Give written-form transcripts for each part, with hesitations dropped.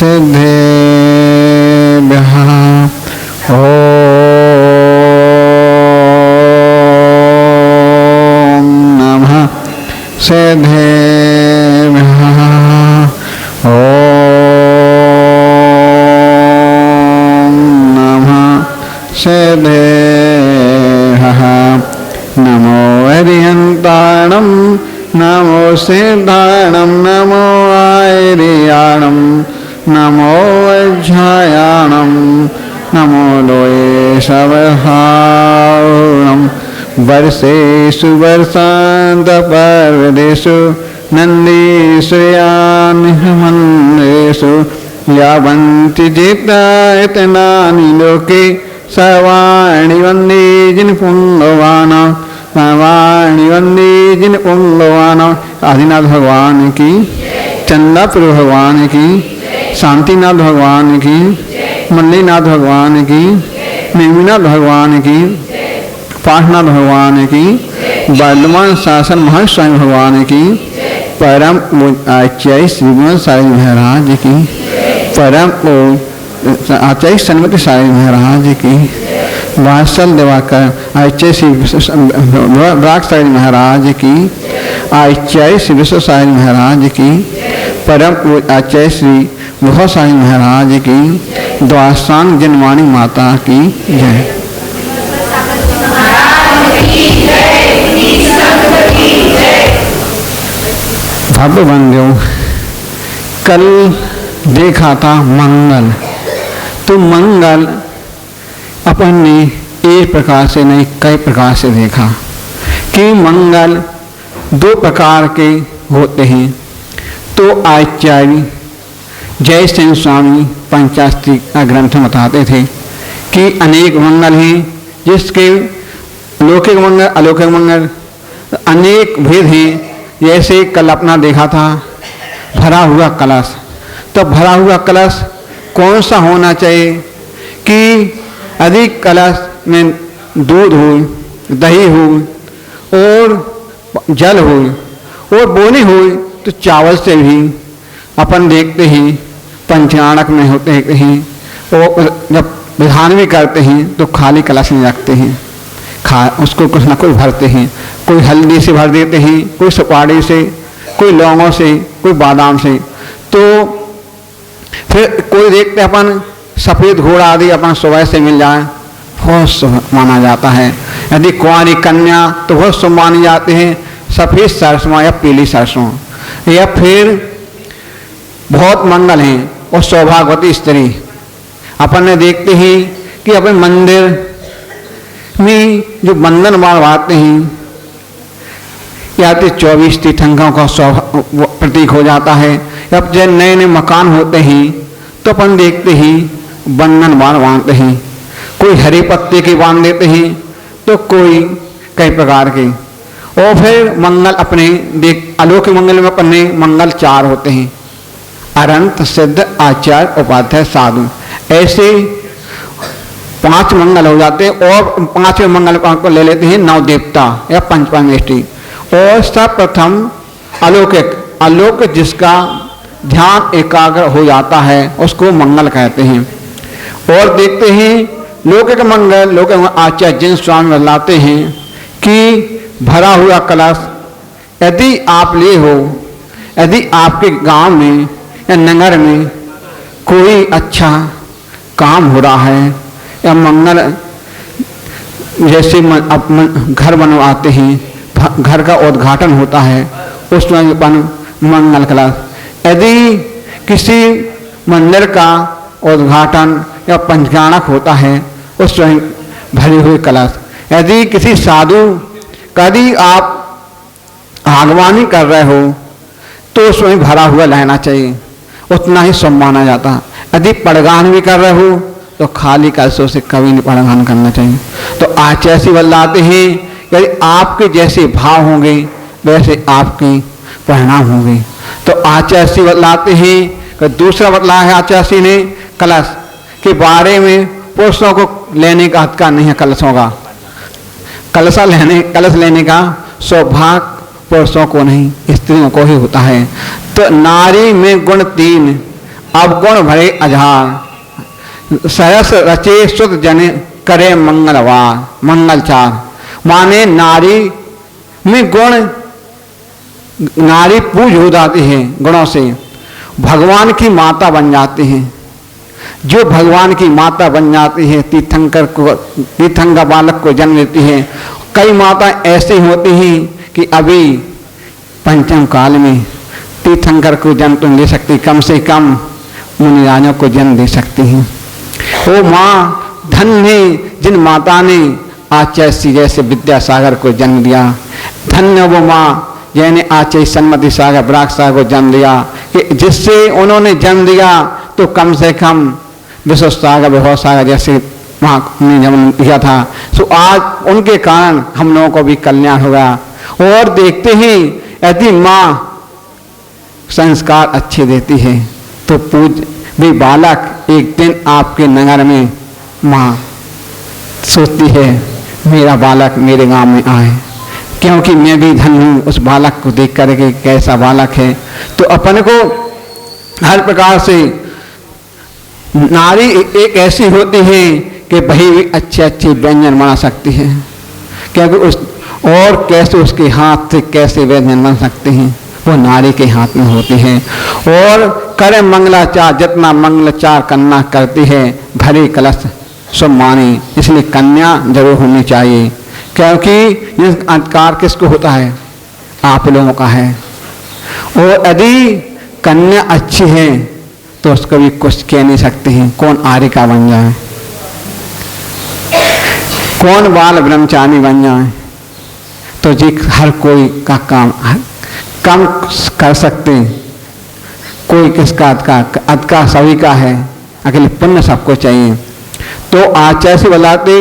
सिद्धेभ्यः ॐ नमः सिद्धेभ्यः ॐ नमः सिद्धेभ्यः नमो हरिहन्ताणं नमो सिद्धाणं नमो आयर्याणं नमो वज्रायाणं नमो लोये सवहारणं वर्षेषु वर्षान्तपर्वदेषु नन्दीषु यानिमन्देषु यावन्ति जितायतनानि लोके सर्वाणि वन्दे जिनपुण्यवान् सर्वाणि वन्दे जिनपुण्यवान्। आदिनाथ भगवान की, चंदापुर भगवान की, शांतिनाथ भगवान की, मल्लीनाथ भगवान की, नेमिनाथ भगवान की, पाठनाथ भगवान की, वर्धमान शासन महास्वामी भगवान की, परम आचार्य श्रीमद साई महाराज की, परम आचार्य सन्मति साई महाराज की, वात्सल दिवाकर आचार्य श्री ब्राक साई महाराज की, आचार्य श्री विश्व साई महाराज की, परम आचार्य श्री बहुत साई महाराज की, द्वासांग जनवाणी माता की जय। भव्य बंधु, कल देखा था मंगल, तो मंगल अपन ने एक प्रकार से नहीं कई प्रकार से देखा कि मंगल दो प्रकार के होते हैं। तो आचार्य जय सिंह स्वामी पंचास्त्री का ग्रंथ बताते थे कि अनेक मंगल हैं, जिसके लौकिक मंगल अलौकिक मंगल अनेक भेद हैं। जैसे कल अपना देखा था भरा हुआ कलश, तो भरा हुआ कलश कौन सा होना चाहिए कि अधिक कलश में दूध हो, दही हो और जल हो और बोनी हो, तो चावल से भी अपन देखते हैं पंचाणक में होते हैं। और जब विधान भी करते हैं तो खाली कलश में रखते हैं, उसको कुछ ना कुछ भरते हैं। कोई हल्दी से भर देते हैं, कोई सुपारी से, कोई लौंगों से, कोई बादाम से। तो फिर कोई देखते अपन सफ़ेद घोड़ा आदि अपन सुबह से मिल जाए, बहुत शुभ माना जाता है। यदि कुंवारी कन्या तो बहुत शुभ मानी जाती है, सफ़ेद सरसों या पीली सरसों। या फिर बहुत मंगल हैं और सौभाग्यवती स्त्री। अपन ने देखते हैं कि अपने मंदिर में जो बंधन बांधवाते हैं या तो 24 तीर्थंकरों का प्रतीक हो जाता है। जब जब नए नए मकान होते हैं तो अपन देखते हैं बंधन बांधते हैं। कोई हरे पत्ते के बांध देते हैं तो कोई कई प्रकार के। और फिर मंगल अपने अलौकिक मंगल में अपने मंगल 4 होते हैं, अनंत सिद्ध आचार्य उपाध्याय साधु। ऐसे 5 मंगल हो जाते हैं। और 5वें मंगल को ले लेते हैं नव देवता या पंचपरमेष्ठी। और सर्वप्रथम अलौकिक, अलौकिक जिसका ध्यान एकाग्र हो जाता है उसको मंगल कहते हैं। और देखते हैं लौकिक मंगल, लौकिक आचार्य जिन स्वामी बतलाते हैं कि भरा हुआ कलश यदि आप ले हो, यदि आपके गांव में या नगर में कोई अच्छा काम हो रहा है या मंगल जैसे घर बनवाते हैं, घर का उद्घाटन होता है, उसमें अपन मंगल कलश। यदि किसी मंदिर का उद्घाटन या पंचाणक होता है उसमें भरे हुए कलश। यदि किसी साधु कभी आप आगवानी कर रहे हो तो उसमें भरा हुआ लेना चाहिए, उतना ही शुभ माना जाता। यदि पड़गान भी कर रहे हो तो खाली कलशों से कभी नहीं पड़गान करना चाहिए। तो आचार्य बतलाते हैं यदि आपके जैसे भाव होंगे वैसे आपकी परिणाम होंगे। तो आचार्य बतलाते हैं कि दूसरा बतला है आचार्य ने कलश के बारे में, पुरुषों को लेने का अधिकार नहीं है कलशों का। कलश लेने का सौभाग्य पुरुषों को नहीं, स्त्रियों को ही होता है। तो नारी में गुण 3, अवगुण भरे अझार, सहस रचे सुत जन करे मंगलवार। मंगलचार माने नारी में गुण, नारी पूज हो जाती है गुणों से, भगवान की माता बन जाती है। जो भगवान की माता बन जाती है, तीर्थंकर बालक को जन्म देती है। कई माता ऐसी होती हैं कि अभी पंचम काल में तीर्थंकर को जन्म तो ले सकती, कम से कम मुनिराजों को जन्म दे सकती हैं। वो माँ धन्य है जिन माता ने आचार्य जैसे विद्यासागर को जन्म दिया। धन्य वो माँ जिन्हें आचार्य सन्मति सागर ब्राक सागर को जन्म दिया, कि जिससे उन्होंने जन्म दिया तो कम से कम विश्व सागर विभव सागर जैसे वहाँ ने जन्म दिया था। सो आज उनके कारण हम लोगों को भी कल्याण होगा। और देखते ही यदि माँ संस्कार अच्छे देती है तो पूज भी बालक एक दिन आपके नगर में माँ सोचती है मेरा बालक मेरे गांव में आए, क्योंकि मैं भी धन हूँ उस बालक को देख करके कैसा बालक है। तो अपन को हर प्रकार से नारी एक ऐसी होती है कि वही भी अच्छे अच्छे व्यंजन बना सकती है, क्योंकि उस और कैसे उसके हाथ से कैसे व्यंजन बन सकते हैं वो नारी के हाथ में होती है। और करे मंगलाचार, जितना मंगलाचार कन्या करती है भरी कलश सब माने, इसलिए कन्या जरूर होनी चाहिए। क्योंकि ये अधिकार किसको होता है? आप लोगों का है। और यदि कन्या अच्छी है तो उसको भी कुछ कह नहीं सकते हैं, कौन आरिका बन जाए, कौन बाल ब्रह्मचारी बन जाए। तो जी हर कोई का काम कम कर सकते, कोई किसका अधिकार सभी का है, अकेले पुण्य सबको चाहिए। तो आचार्य से बताते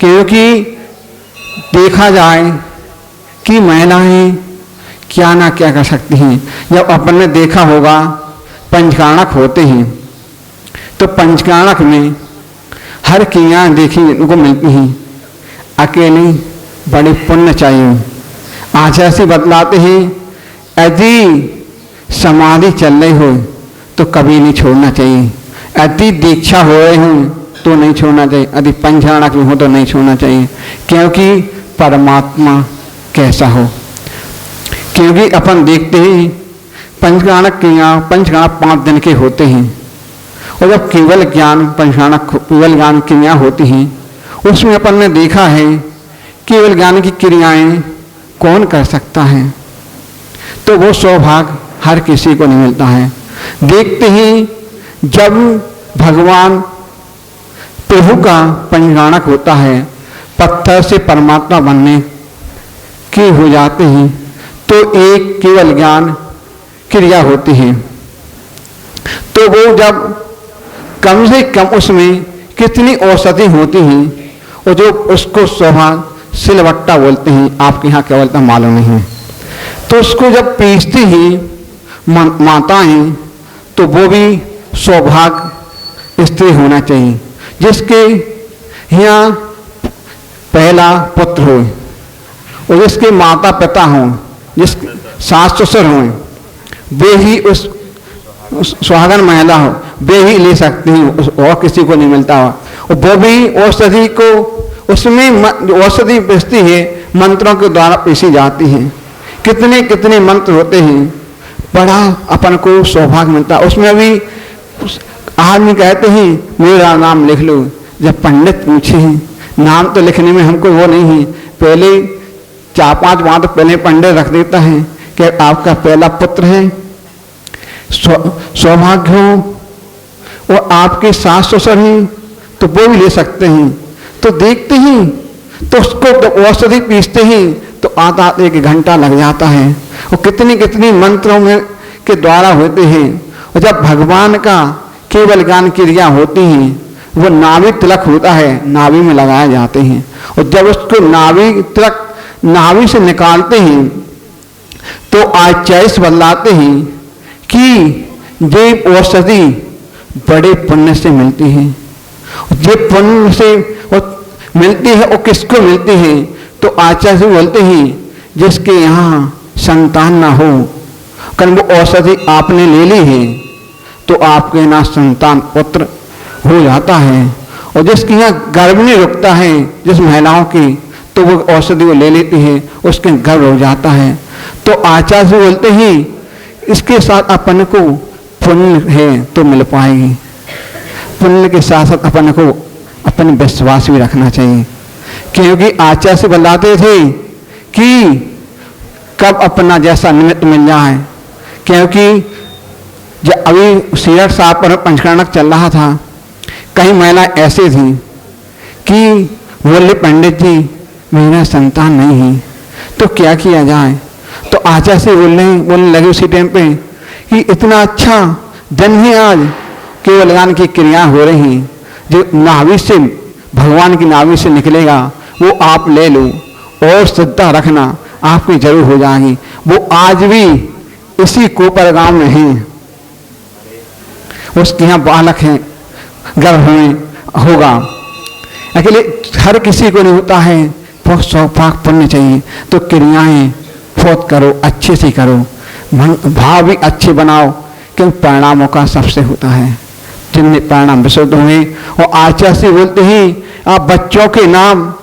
क्योंकि देखा जाए कि महिलाएं क्या ना क्या कर सकती हैं। जब अपन ने देखा होगा पंचकाणक होते हैं तो पंचकाणक में हर क्रियाएं देखी उनको मिलती हैं, अकेले बड़े पुण्य चाहिए। आचार्य से बतलाते हैं यदि समाधि चल रही हो तो कभी नहीं छोड़ना चाहिए, यदि दीक्षा हो रहे हों तो नहीं छोड़ना चाहिए, यदि पंचकाणक में हो तो नहीं छोड़ना चाहिए। क्योंकि परमात्मा कैसा हो, क्योंकि अपन देखते हैं पंचकाणक क्रिया, पंचकाणक 5 दिन के होते हैं। और जब केवल ज्ञान पंचकाणक केवल ज्ञान क्रिया होती हैं उसमें अपन ने देखा है केवल ज्ञान की क्रियाएं कौन कर सकता है, तो वो सौभाग्य हर किसी को नहीं मिलता है। देखते ही जब भगवान प्रभु का पंचकाणक होता है, पत्थर से परमात्मा बनने के हो जाते हैं, तो एक केवल ज्ञान क्रिया होती है। तो वो जब कम से कम उसमें कितनी औषधि होती हैं, और जो उसको सौभाग्य सिलवट्टा बोलते हैं, आपके यहाँ क्या बोलते हैं मालूम नहीं है। तो उसको जब पीसती ही माताएं तो वो भी सौभाग्य स्त्री होना चाहिए, जिसके यहाँ पहला पुत्र हो और जिसके माता पिता हों, जिसके सास ससुर हों, वे ही उस सुहागन महिला हो, वे ही ले सकती हैं, और किसी को नहीं मिलता हो। और वो भी औषधि को उसमें औषधि पिसती है, मंत्रों के द्वारा पीसी जाती है। कितने कितने मंत्र होते हैं, बड़ा अपन को सौभाग्य मिलता है। उसमें भी आदमी कहते हैं मेरा नाम लिख लो, जब पंडित पूछे हैं नाम तो लिखने में हमको वो नहीं है, पहले 4-5 बात पहले पंडित रख देता है कि आपका पहला पुत्र है, सौभाग्य हो, और आपके सास ससुर हैं तो वो भी ले सकते हैं। तो देखते ही तो उसको तो औषधि पीसते ही तो आधा 1 घंटा लग जाता है, और कितनी कितनी मंत्रों में के द्वारा होते हैं। और जब भगवान का केवल ज्ञान क्रिया होती है, वो नाभि तिलक होता है, नाभि में लगाए जाते हैं, और जब उसको नाभि तिलक नाभि से निकालते हैं तो आचार्य बदलाते हैं कि ये औषधि बड़े पुण्य से मिलती है। ये पुण्य से मिलती है, और किसको मिलती है? तो आचार्य बोलते हैं जिसके यहाँ संतान ना हो, कल वो औषधि आपने ले ली है तो आपके यहाँ संतान पुत्र हो जाता है। और जिसके यहाँ गर्भ नहीं रुकता है, जिस महिलाओं की, तो वो औषधि वो ले लेती है, उसके गर्भ हो जाता है। तो आचार्य से बोलते ही इसके साथ अपन को पुण्य है तो मिल पाएगी। पुण्य के साथ साथ अपन को अपने विश्वास भी रखना चाहिए, क्योंकि आचार्य से बताते थे कि कब अपना जैसा निमित्त मिल जाए। क्योंकि जब अभी सीरत साहब पर पंचकर्णक चल रहा था, कई महिला ऐसी थी कि बोले पंडित जी मेरा संतान नहीं है, तो क्या किया जाए। तो आचार्य से बोलने लगे उसी टाइम पे कि इतना अच्छा दिन है आज, केवल ज्ञान की क्रिया हो रही, जो नाभि से भगवान की नाभि से निकलेगा वो आप ले लो और श्रद्धा रखना, आपकी जरूर हो जाएगी। वो आज भी इसी कोपर गांव में है, उसके यहाँ बालक है, गर्भ में होगा। अकेले हर किसी को नहीं होता है, बहुत सौभाग्य पुण्य चाहिए। तो क्रियाएं बहुत करो, अच्छे से करो, भाव भी अच्छे बनाओ, क्योंकि परिणामों का सबसे होता है। जिनमें परिणाम विशुद्ध हुए, और आचार्य से बोलते ही आप बच्चों के नाम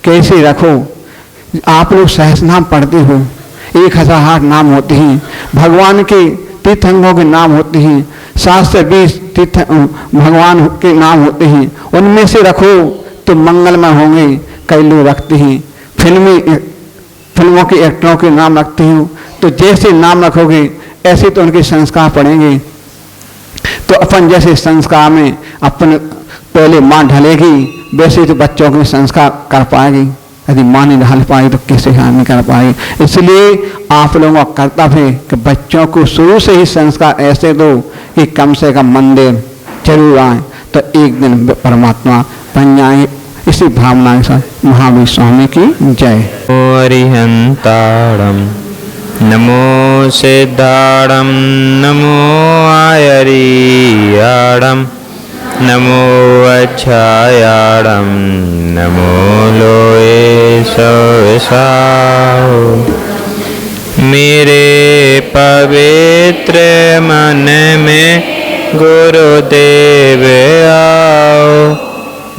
कैसे रखो। आप लोग सहस्र नाम पढ़ते हो, 1008 नाम होते हैं, भगवान के तीर्थंकरों के नाम होते हैं, 7 से 20 तीर्थ भगवान के नाम होते हैं, उनमें से रखो तो मंगलमय होंगे। कई लोग रखते हैं फिल्मों के एक्टरों के नाम रखते हो, तो जैसे नाम रखोगे ऐसे तो उनके संस्कार पड़ेंगे। तो अपन जैसे संस्कार में अपन पहले माँ ढलेगी, वैसे तो बच्चों के संस्कार कर पाएगी। यदि माँ नहीं ढाल पाएगी तो कैसे नहीं कर पाएगी। इसलिए आप लोगों का कर्तव्य है कि बच्चों को शुरू से ही संस्कार ऐसे दो कि कम से कम मंदिर जरूर आए, तो एक दिन परमात्मा बन जाए। इसी भावना के साथ महावीर स्वामी की जय। अरिहंताड़म नमो सिद्धाड़म नमो आयरियाड़म नमो अच्छायाड़म नमो लोए सविसाओ। मेरे पवित्र मन में गुरुदेव आओ,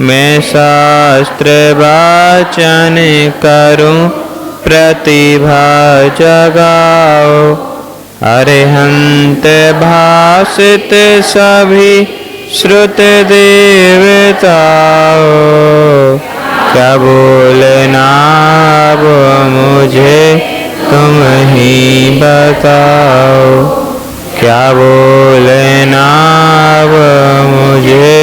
मैं शास्त्र वाचन करूं प्रतिभा जगाओ। अरिहंत भाषित सभी श्रुत देवताओ, क्या बोलना अब मुझे तुम ही बताओ। क्या बोलना अब मुझे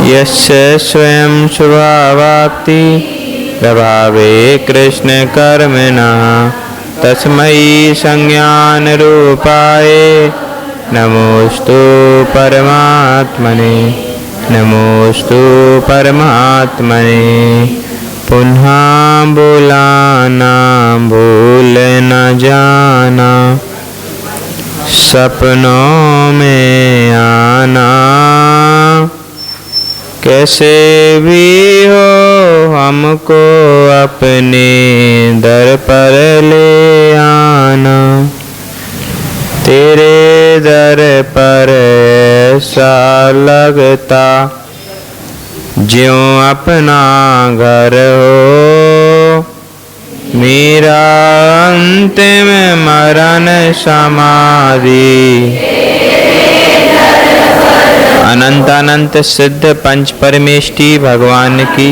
यस्य स्वयं शुभावाप्ति प्रभावे कृष्ण कर्मणः तस्मै संज्ञान रूपाय नमोस्तु परमात्मने नमोस्तु परमात्मने। पुनः बुलाना भूल न जाना, सपनों में आना, कैसे भी हो हमको अपने दर पर ले आना। तेरे दर पर ऐसा लगता ज्यों अपना घर हो, मेरा अंतिम मरण समाधि। अनंत अनंत सिद्ध पंच परमेष्टि भगवान की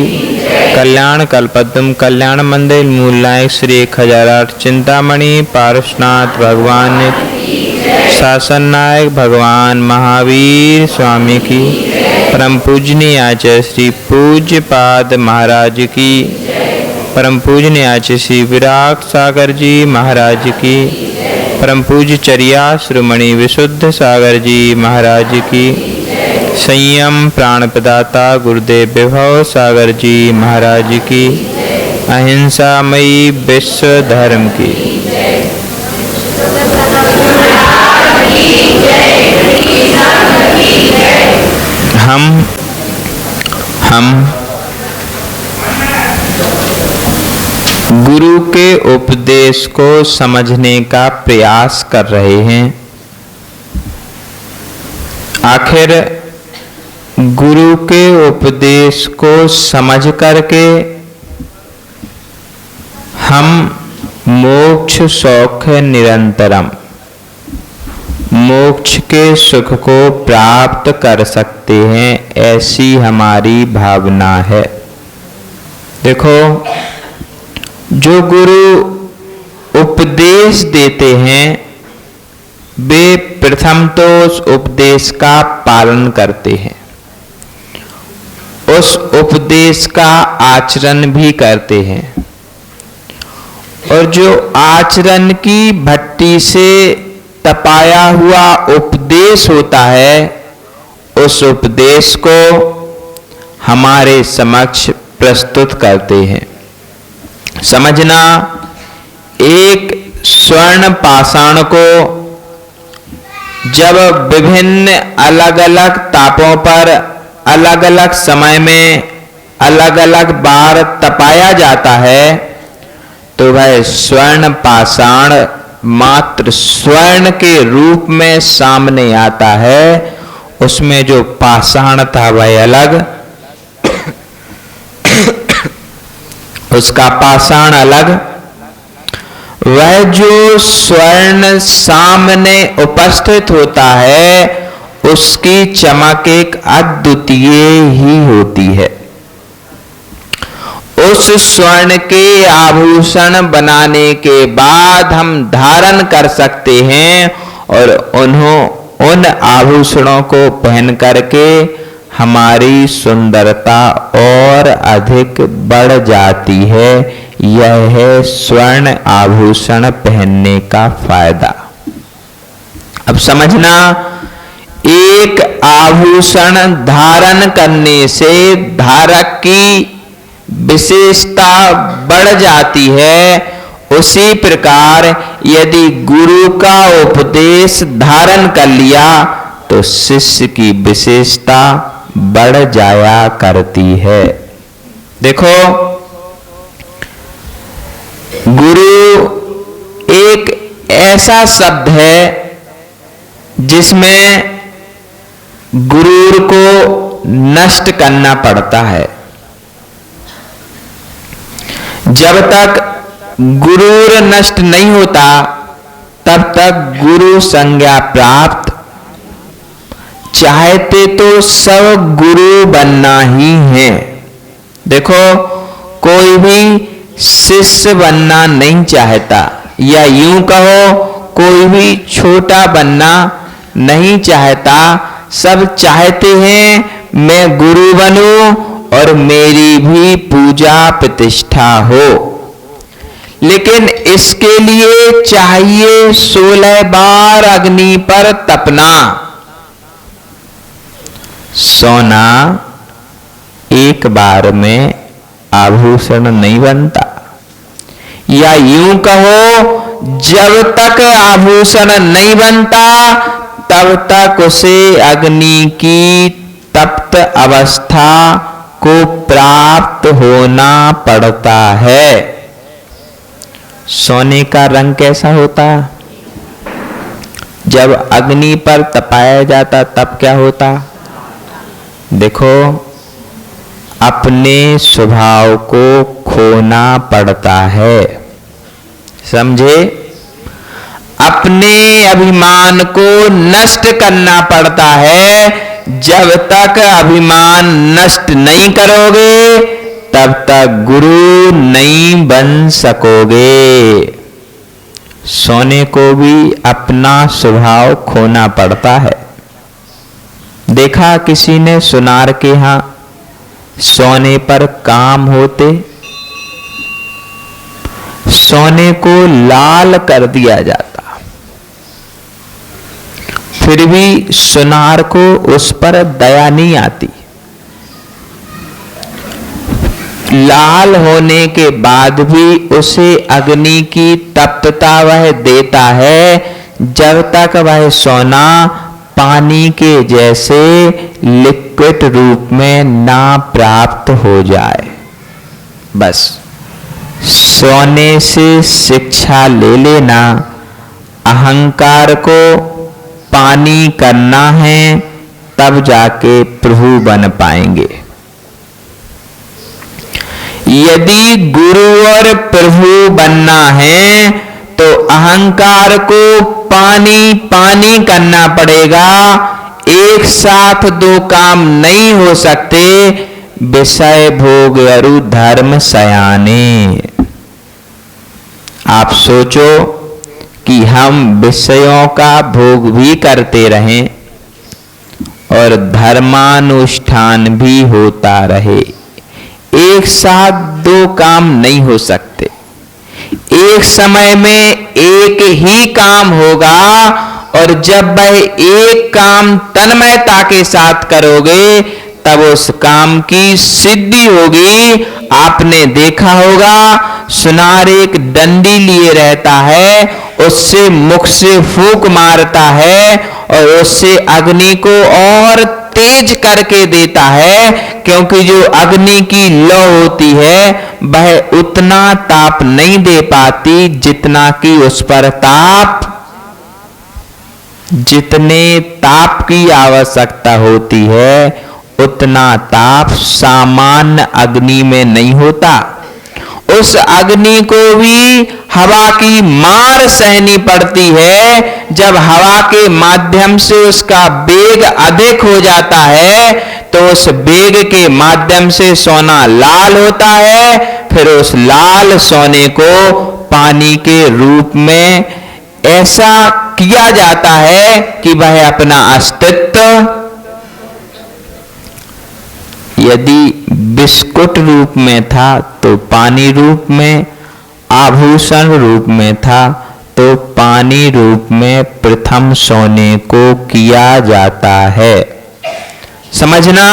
कल्याण कल्पद्रुम कल्याण मंदिर मूल नायक श्री 1008 चिंतामणि पार्श्वनाथ भगवान शासन नायक भगवान महावीर स्वामी की परम पूजनीय आचार्य श्री पूज्य पाद महाराज की परम पूजनीय आचार्य श्री विराट सागर जी महाराज की परम पूज्य चर्या श्रीमणि विशुद्ध सागर जी महाराज की संयम प्राण प्रदाता गुरुदेव विभव सागर जी महाराज की अहिंसामयी विश्व धर्म की हम गुरु के उपदेश उपदेश को समझने का प्रयास कर रहे हैं। आखिर गुरु के उपदेश को समझ करके हम मोक्ष सौख्य निरंतरम, मोक्ष के सुख को प्राप्त कर सकते हैं, ऐसी हमारी भावना है। देखो, जो गुरु उपदेश देते हैं वे प्रथम तो उस उपदेश का पालन करते हैं, उस उपदेश का आचरण भी करते हैं, और जो आचरण की भट्टी से तपाया हुआ उपदेश होता है उस उपदेश को हमारे समक्ष प्रस्तुत करते हैं। समझना, एक स्वर्ण पाषाण को जब विभिन्न अलग अलग तापों पर अलग अलग समय में अलग अलग बार तपाया जाता है तो वह स्वर्ण पाषाण मात्र स्वर्ण के रूप में सामने आता है, उसमें जो पाषाण था वह अलग, उसका पाषाण अलग। वह जो स्वर्ण सामने उपस्थित होता है उसकी चमक एक अद्वितीय ही होती है। उस स्वर्ण के आभूषण बनाने के बाद हम धारण कर सकते हैं और उन आभूषणों को पहन करके हमारी सुंदरता और अधिक बढ़ जाती है। यह है स्वर्ण आभूषण पहनने का फायदा। अब समझना, एक आभूषण धारण करने से धारक की विशेषता बढ़ जाती है, उसी प्रकार यदि गुरु का उपदेश धारण कर लिया तो शिष्य की विशेषता बढ़ जाया करती है। देखो, गुरु एक ऐसा शब्द है जिसमें गुरूर को नष्ट करना पड़ता है। जब तक गुरूर नष्ट नहीं होता तब तक गुरु संज्ञा प्राप्त, चाहते तो सब गुरु बनना ही है। देखो, कोई भी शिष्य बनना नहीं चाहता, या यूं कहो कोई भी छोटा बनना नहीं चाहता। सब चाहते हैं मैं गुरु बनूं और मेरी भी पूजा प्रतिष्ठा हो, लेकिन इसके लिए चाहिए 16 बार अग्नि पर तपना। सोना एक बार में आभूषण नहीं बनता, या यूं कहो जब तक आभूषण नहीं बनता तब तक उसे अग्नि की तप्त अवस्था को प्राप्त होना पड़ता है। सोने का रंग कैसा होता? जब अग्नि पर तपाया जाता तब क्या होता? देखो, अपने स्वभाव को खोना पड़ता है। समझे? अपने अभिमान को नष्ट करना पड़ता है। जब तक अभिमान नष्ट नहीं करोगे तब तक गुरु नहीं बन सकोगे। सोने को भी अपना स्वभाव खोना पड़ता है। देखा किसी ने सुनार के यहां सोने पर काम होते, सोने को लाल कर दिया जाता, फिर भी सुनार को उस पर दया नहीं आती। लाल होने के बाद भी उसे अग्नि की तप्तता वह देता है जब तक वह सोना पानी के जैसे लिक्विड रूप में ना प्राप्त हो जाए। बस सोने से शिक्षा ले लेना, अहंकार को पानी करना है, तब जाके प्रभु बन पाएंगे। यदि गुरु और प्रभु बनना है तो अहंकार को पानी पानी करना पड़ेगा। एक साथ दो काम नहीं हो सकते। विषय भोग अरु धर्म सयाने। आप सोचो कि हम विषयों का भोग भी करते रहें और धर्मानुष्ठान भी होता रहे। एक साथ दो काम नहीं हो सकते। एक समय में एक ही काम होगा और जब वह एक काम तन्मयता के साथ करोगे तब उस काम की सिद्धि होगी। आपने देखा होगा, सुनार एक डंडी लिए रहता है, उससे मुख से फूंक मारता है और उससे अग्नि को और तेज करके देता है, क्योंकि जो अग्नि की लौ होती है वह उतना ताप नहीं दे पाती जितना कि उस पर जितने ताप की आवश्यकता होती है उतना ताप सामान्य अग्नि में नहीं होता। उस अग्नि को भी हवा की मार सहनी पड़ती है। जब हवा के माध्यम से उसका वेग अधिक हो जाता है तो उस वेग के माध्यम से सोना लाल होता है। फिर उस लाल सोने को पानी के रूप में ऐसा किया जाता है कि वह अपना अस्तित्व, यदि बिस्कुट रूप में था तो पानी रूप में, आभूषण रूप में था तो पानी रूप में प्रथम सोने को किया जाता है। समझना,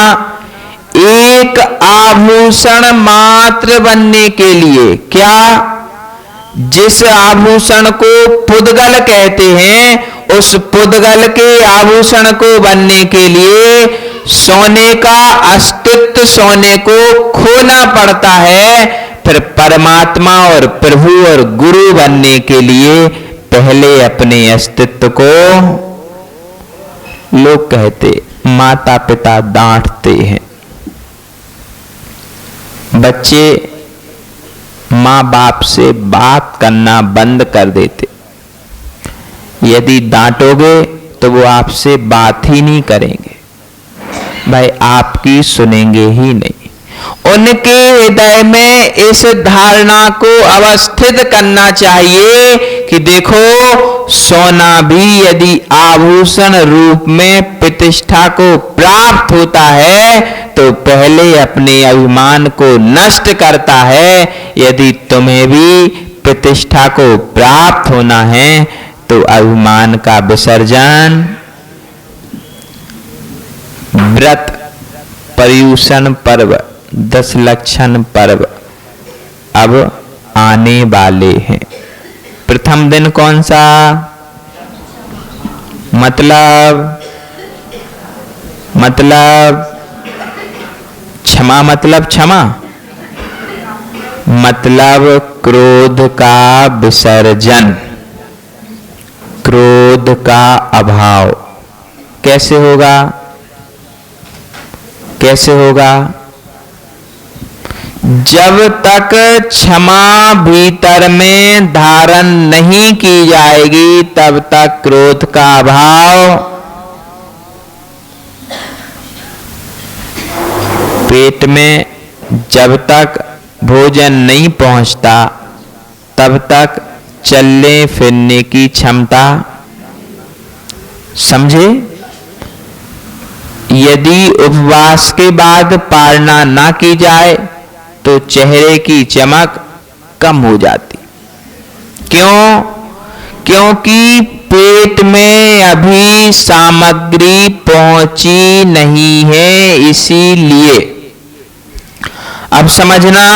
एक आभूषण मात्र बनने के लिए, क्या जिस आभूषण को पुद्गल कहते हैं उस पुद्गल के आभूषण को बनने के लिए सोने का अस्तित्व, सोने को खोना पड़ता है। फिर परमात्मा और प्रभु और गुरु बनने के लिए पहले अपने अस्तित्व को, लोग कहते माता पिता डांटते हैं, बच्चे माँ बाप से बात करना बंद कर देते। यदि डांटोगे तो वो आपसे बात ही नहीं करेंगे, भाई आपकी सुनेंगे ही नहीं। उनके हृदय में इस धारणा को अवस्थित करना चाहिए कि देखो, सोना भी यदि आभूषण रूप में प्रतिष्ठा को प्राप्त होता है तो पहले अपने अभिमान को नष्ट करता है। यदि तुम्हें भी प्रतिष्ठा को प्राप्त होना है तो अभिमान का विसर्जन, व्रत, पर्युषण पर्व, 10 लक्षण पर्व अब आने वाले हैं। प्रथम दिन कौन सा? मतलब क्षमा, मतलब क्षमा, मतलब क्रोध का विसर्जन, क्रोध का अभाव। कैसे होगा? कैसे होगा? जब तक क्षमा भीतर में धारण नहीं की जाएगी तब तक क्रोध का अभाव। पेट में जब तक भोजन नहीं पहुंचता तब तक चलने फिरने की क्षमता, समझे? यदि उपवास के बाद पारणा ना की जाए तो चेहरे की चमक कम हो जाती। क्यों? क्योंकि पेट में अभी सामग्री पहुंची नहीं है, इसीलिए। अब समझना,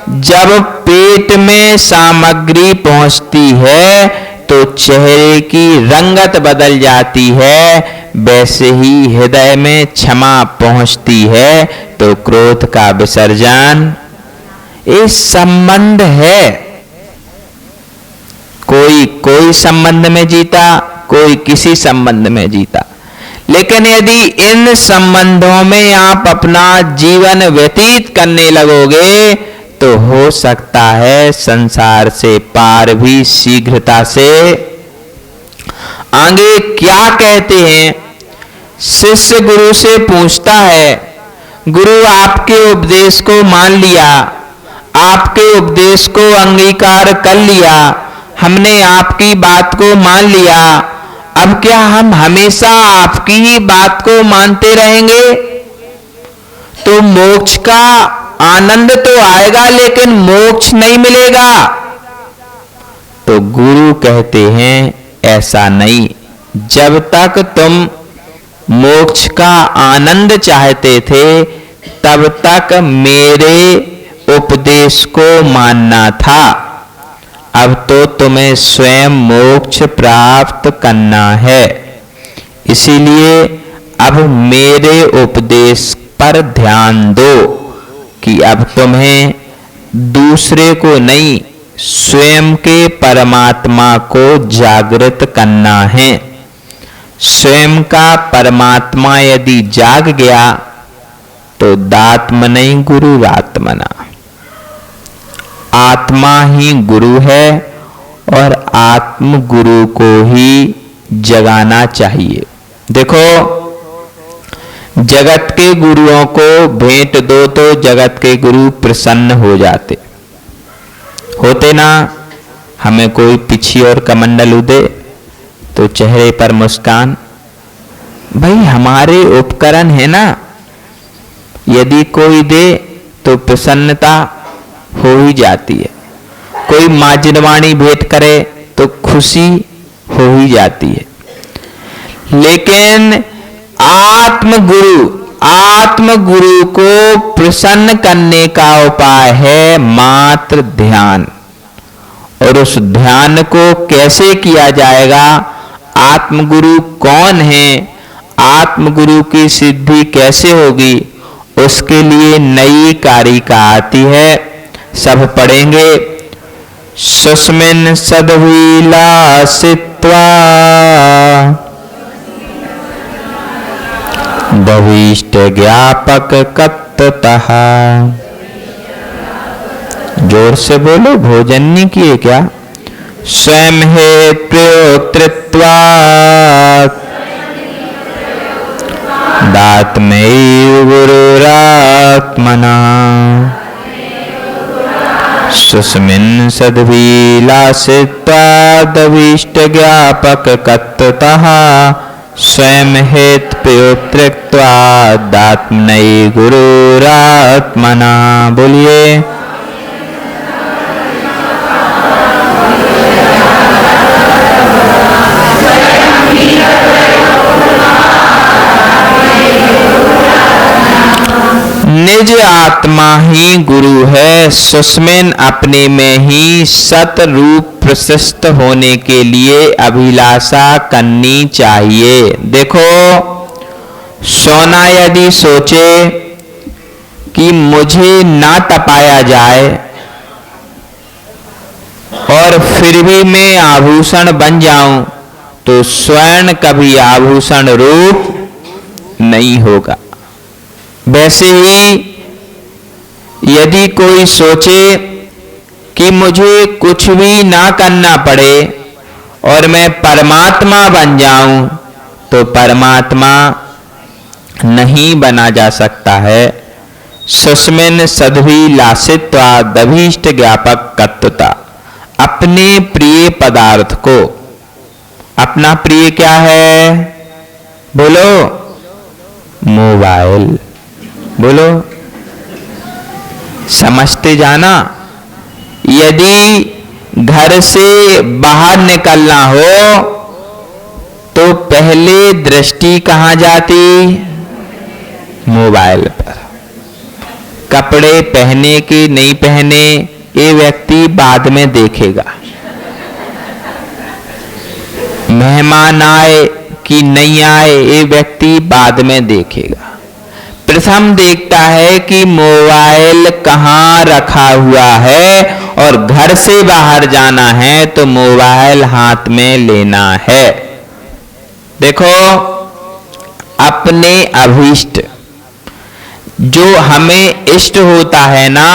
जब पेट में सामग्री पहुंचती है तो चेहरे की रंगत बदल जाती है। वैसे ही हृदय में क्षमा पहुंचती है तो क्रोध का विसर्जन, ये संबंध है। कोई संबंध में जीता, कोई किसी संबंध में जीता, लेकिन यदि इन संबंधों में आप अपना जीवन व्यतीत करने लगोगे तो हो सकता है संसार से पार भी शीघ्रता से। आगे क्या कहते हैं, शिष्य गुरु से पूछता है, गुरु आपके उपदेश को मान लिया, आपके उपदेश को अंगीकार कर लिया, हमने आपकी बात को मान लिया, अब क्या हम हमेशा आपकी ही बात को मानते रहेंगे? तो मोक्ष का आनंद तो आएगा लेकिन मोक्ष नहीं मिलेगा। तो गुरु कहते हैं ऐसा नहीं, जब तक तुम मोक्ष का आनंद चाहते थे तब तक मेरे उपदेश को मानना था, अब तो तुम्हें स्वयं मोक्ष प्राप्त करना है। इसीलिए अब मेरे उपदेश पर ध्यान दो कि अब तुम्हें दूसरे को नहीं, स्वयं के परमात्मा को जागृत करना है। स्वयं का परमात्मा यदि जाग गया तो दात्म नहीं गुरुरात्मना, आत्मा ही गुरु है और आत्म गुरु को ही जगाना चाहिए। देखो, जगत के गुरुओं को भेंट दो तो जगत के गुरु प्रसन्न हो जाते होते ना। हमें कोई पिछी और कमंडलू दे तो चेहरे पर मुस्कान, भाई हमारे उपकरण है ना, यदि कोई दे तो प्रसन्नता हो ही जाती है। कोई माजिनवाणी भेंट करे तो खुशी हो ही जाती है। लेकिन आत्म गुरु को प्रसन्न करने का उपाय है मात्र ध्यान। और उस ध्यान को कैसे किया जाएगा, आत्मगुरु कौन है, आत्मगुरु की सिद्धि कैसे होगी, उसके लिए नई कारिका आती है, सब पढ़ेंगे। सुस्मिन् सद्विलासित्वा दविष्ट ज्ञापक कत्ततः। जोर से बोलो, भोजन नहीं किए क्या? स्वयं हे प्रयोक्तृत्वात् दात्मैव गुरुरात्मना। सुस्मिन् सद्विलासित्वादभीष्ट ज्ञापक कत्ततः स्वयं हेत प्रयोक्तृत्वादात्मनैव गुरुरात्मना। बोलिए। निज आत्मा ही गुरु है। सुस्मिन अपने में ही सत रूप प्रशस्त होने के लिए अभिलाषा करनी चाहिए। देखो, सोना यदि सोचे कि मुझे ना तपाया जाए और फिर भी मैं आभूषण बन जाऊं तो स्वर्ण कभी आभूषण रूप नहीं होगा। वैसे ही यदि कोई सोचे कि मुझे कुछ भी ना करना पड़े और मैं परमात्मा बन जाऊं तो परमात्मा नहीं बना जा सकता है। सुस्मिन् सद्विलासित्वादभीष्ट ज्ञापक कत्तता। अपने प्रिय पदार्थ को, अपना प्रिय क्या है? बोलो। मोबाइल। बोलो, समझते जाना। यदि घर से बाहर निकलना हो तो पहले दृष्टि कहां जाती? मोबाइल पर। कपड़े पहने कि नहीं पहने ये व्यक्ति बाद में देखेगा। मेहमान आए कि नहीं आए ये व्यक्ति बाद में देखेगा। प्रथम देखता है कि मोबाइल कहाँ रखा हुआ है, और घर से बाहर जाना है तो मोबाइल हाथ में लेना है। देखो, अपने अभीष्ट जो हमें इष्ट होता है ना,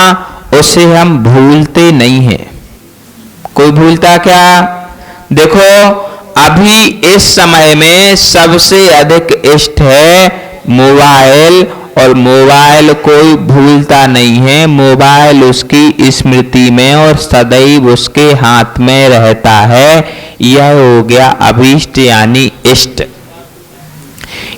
उसे हम भूलते नहीं हैं। कोई भूलता क्या? देखो, अभी इस समय में सबसे अधिक इष्ट है मोबाइल, और मोबाइल कोई भूलता नहीं है। मोबाइल उसकी स्मृति में और सदैव उसके हाथ में रहता है। यह हो गया अभीष्ट यानी इष्ट।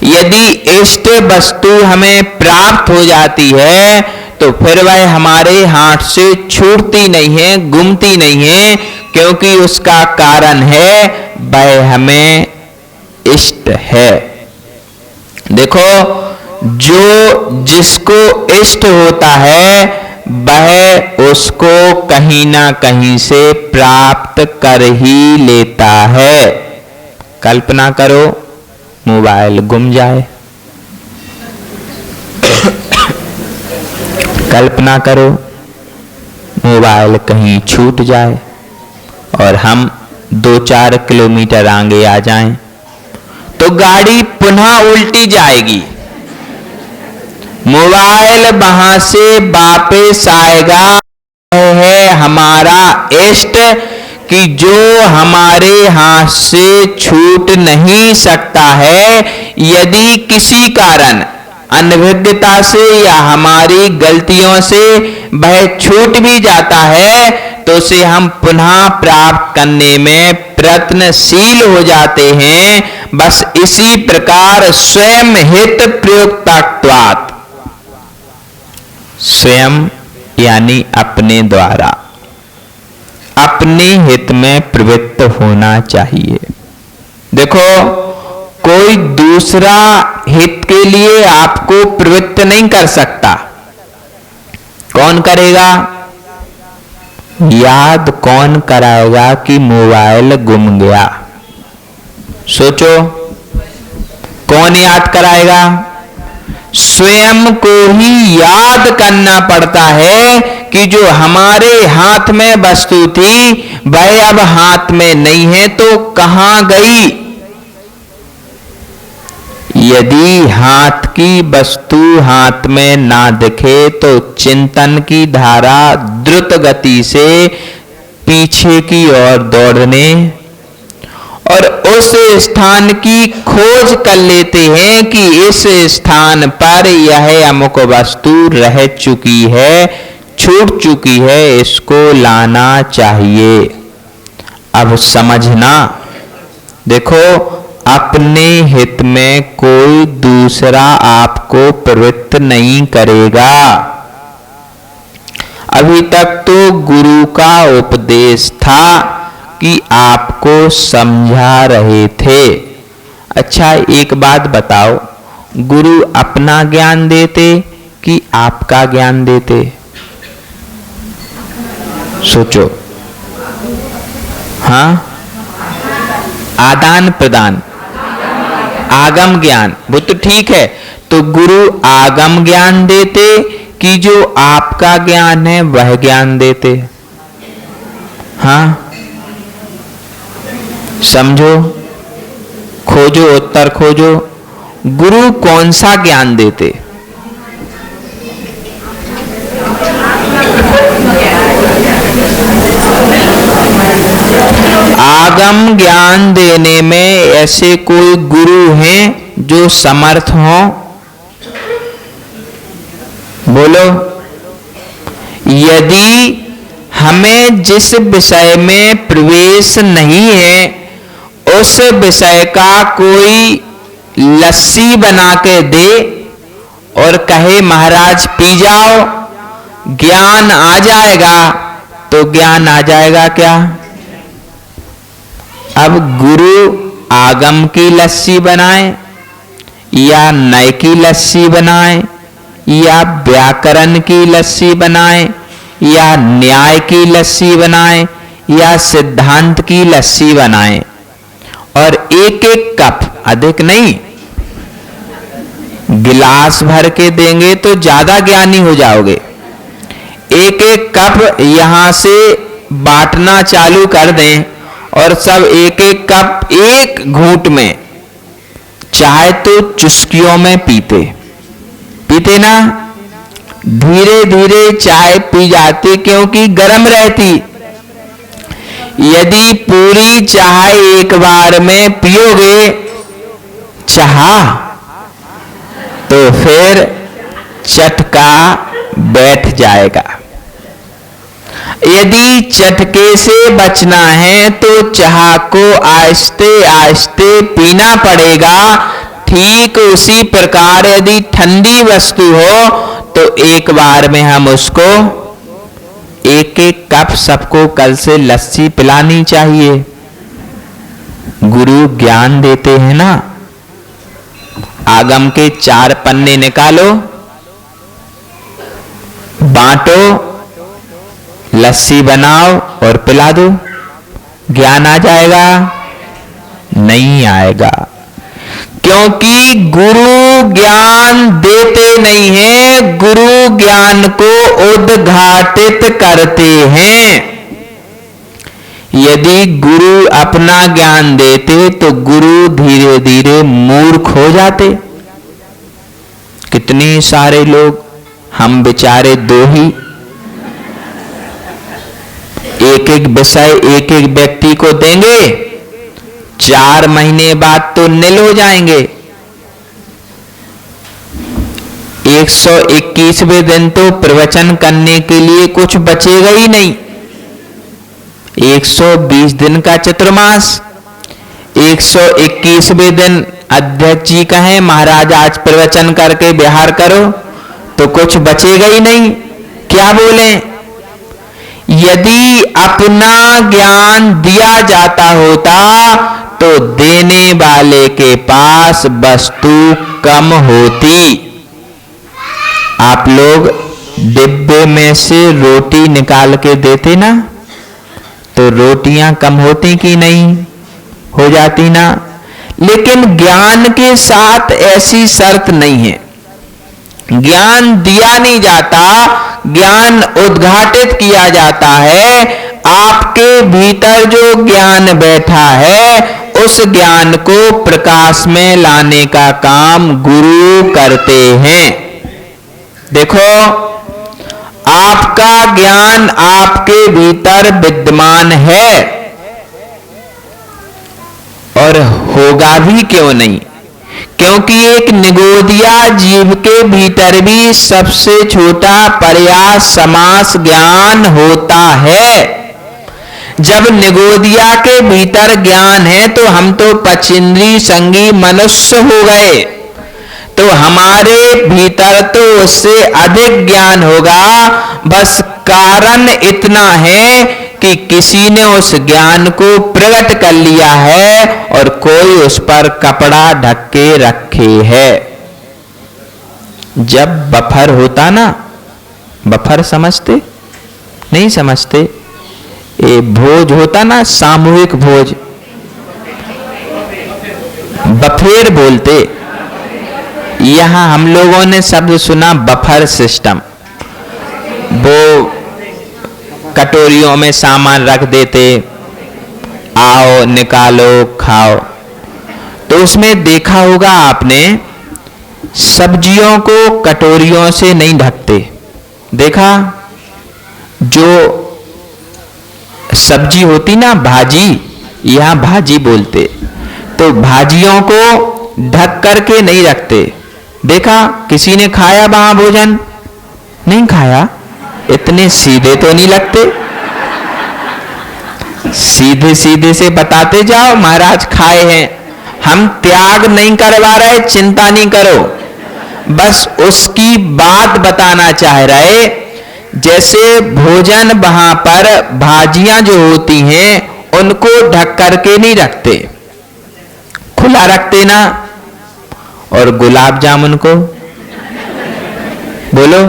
यदि इष्ट वस्तु हमें प्राप्त हो जाती है तो फिर वह हमारे हाथ से छूटती नहीं है, गुमती नहीं है, क्योंकि उसका कारण है वह हमें इष्ट है। देखो, जो जिसको इष्ट होता है वह उसको कहीं ना कहीं से प्राप्त कर ही लेता है। कल्पना करो, मोबाइल गुम जाए। कल्पना करो, मोबाइल कहीं छूट जाए और हम 2-4 किलोमीटर आगे आ जाएं, तो गाड़ी पुनः उल्टी जाएगी। मोबाइल वहां से वापस आएगा। है हमारा इष्ट कि जो हमारे हाथ से छूट नहीं सकता है। यदि किसी कारण, अनभिज्ञता से या हमारी गलतियों से वह छूट भी जाता है तो उसे हम पुनः प्राप्त करने में प्रयत्नशील हो जाते हैं। बस इसी प्रकार स्वयं हित प्रयुक्तत्वात्, स्वयं यानी अपने द्वारा अपने हित में प्रवृत्त होना चाहिए। देखो, कोई दूसरा हित के लिए आपको प्रवृत्त नहीं कर सकता। कौन करेगा? याद कौन कराएगा कि मोबाइल गुम गया? सोचो, कौन याद कराएगा? स्वयं को ही याद करना पड़ता है कि जो हमारे हाथ में वस्तु थी वह अब हाथ में नहीं है, तो कहां गई? यदि हाथ की वस्तु हाथ में ना दिखे तो चिंतन की धारा द्रुत गति से पीछे की ओर दौड़ने और उस स्थान की खोज कर लेते हैं कि इस स्थान पर यह अमुक वस्तु रह चुकी है, छूट चुकी है, इसको लाना चाहिए। अब समझना, देखो, अपने हित में कोई दूसरा आपको प्रवृत्त नहीं करेगा। अभी तक तो गुरु का उपदेश था कि आपको समझा रहे थे। अच्छा, एक बात बताओ, गुरु अपना ज्ञान देते कि आपका ज्ञान देते? सोचो। हाँ, आदान प्रदान, आगम ज्ञान, वो तो ठीक है। तो गुरु आगम ज्ञान देते कि जो आपका ज्ञान है वह ज्ञान देते? हाँ, समझो, खोजो, उत्तर खोजो। गुरु कौन सा ज्ञान देते? आगम ज्ञान देने में ऐसे कोई गुरु हैं जो समर्थ हो? बोलो। यदि हमें जिस विषय में प्रवेश नहीं है उस विषय का कोई लस्सी बना के दे और कहे महाराज पी जाओ, ज्ञान आ जाएगा, तो ज्ञान आ जाएगा क्या? अब गुरु आगम की लस्सी बनाए या नय की लस्सी बनाए या व्याकरण की लस्सी बनाए या न्याय की लस्सी बनाए या सिद्धांत की लस्सी बनाए, और एक एक कप, अधिक नहीं, गिलास भर के देंगे तो ज्यादा ज्ञानी हो जाओगे। एक एक कप यहां से बांटना चालू कर दें और सब एक एक कप एक घूंट में, चाहे तो चुस्कियों में पीते ना, धीरे धीरे चाय पी जाते क्योंकि गर्म रहती। यदि पूरी चाय एक बार में पियोगे चाह तो फिर चटका बैठ जाएगा। यदि चटके से बचना है तो चाह को आहिस्ते आहिस्ते पीना पड़ेगा। ठीक उसी प्रकार यदि ठंडी वस्तु हो तो एक बार में हम उसको एक एक कप सबको कल से लस्सी पिलानी चाहिए। गुरु ज्ञान देते हैं ना, आगम के 4 पन्ने निकालो, बांटो, लस्सी बनाओ और पिला दो। ज्ञान आ जाएगा? नहीं आएगा, क्योंकि गुरु ज्ञान देते नहीं हैं, गुरु ज्ञान को उद्घाटित करते हैं। यदि गुरु अपना ज्ञान देते तो गुरु धीरे धीरे मूर्ख हो जाते। कितने सारे लोग, हम बेचारे दो ही, एक एक विषय एक एक व्यक्ति को देंगे, 4 महीने बाद तो निल हो जाएंगे। 121वें दिन तो प्रवचन करने के लिए कुछ बचेगा ही नहीं। 120 दिन का चतुर्मास, 121वें दिन अध्यक्ष जी कहें महाराज आज प्रवचन करके बिहार करो तो कुछ बचेगा ही नहीं। क्या बोले? यदि अपना ज्ञान दिया जाता होता तो देने वाले के पास वस्तु कम होती। आप लोग डिब्बे में से रोटी निकाल के देते ना तो रोटियां कम होती कि नहीं? हो जाती ना। लेकिन ज्ञान के साथ ऐसी शर्त नहीं है। ज्ञान दिया नहीं जाता, ज्ञान उद्घाटित किया जाता है। आपके भीतर जो ज्ञान बैठा है उस ज्ञान को प्रकाश में लाने का काम गुरु करते हैं। देखो, आपका ज्ञान आपके भीतर विद्यमान है और होगा भी क्यों नहीं, क्योंकि एक निगोदिया जीव के भीतर भी सबसे छोटा पर्यास समास ज्ञान होता है। जब निगोदिया के भीतर ज्ञान है तो हम तो पचिंद्री संगी मनुष्य हो गए, तो हमारे भीतर तो उससे अधिक ज्ञान होगा। बस कारण इतना है कि किसी ने उस ज्ञान को प्रकट कर लिया है और कोई उस पर कपड़ा ढक के रखे है। जब बफर होता ना, बफर समझते? नहीं समझते? ये भोज होता ना, सामूहिक भोज, बफेर बोलते। यहां हम लोगों ने शब्द सुना बफर सिस्टम। वो कटोरियों में सामान रख देते, आओ निकालो खाओ। तो उसमें देखा होगा आपने, सब्जियों को कटोरियों से नहीं ढकते। देखा? जो सब्जी होती ना, भाजी, यहां भाजी बोलते, तो भाजियों को ढक करके नहीं रखते। देखा? किसी ने खाया वहां भोजन? नहीं खाया। इतने सीधे तो नहीं लगते। सीधे सीधे से बताते जाओ महाराज खाए हैं, हम त्याग नहीं करवा रहे, चिंता नहीं करो, बस उसकी बात बताना चाह रहे। जैसे भोजन वहां पर भाजियां जो होती हैं उनको ढक करके नहीं रखते, खुला रखते ना। और गुलाब जामुन को बोलो,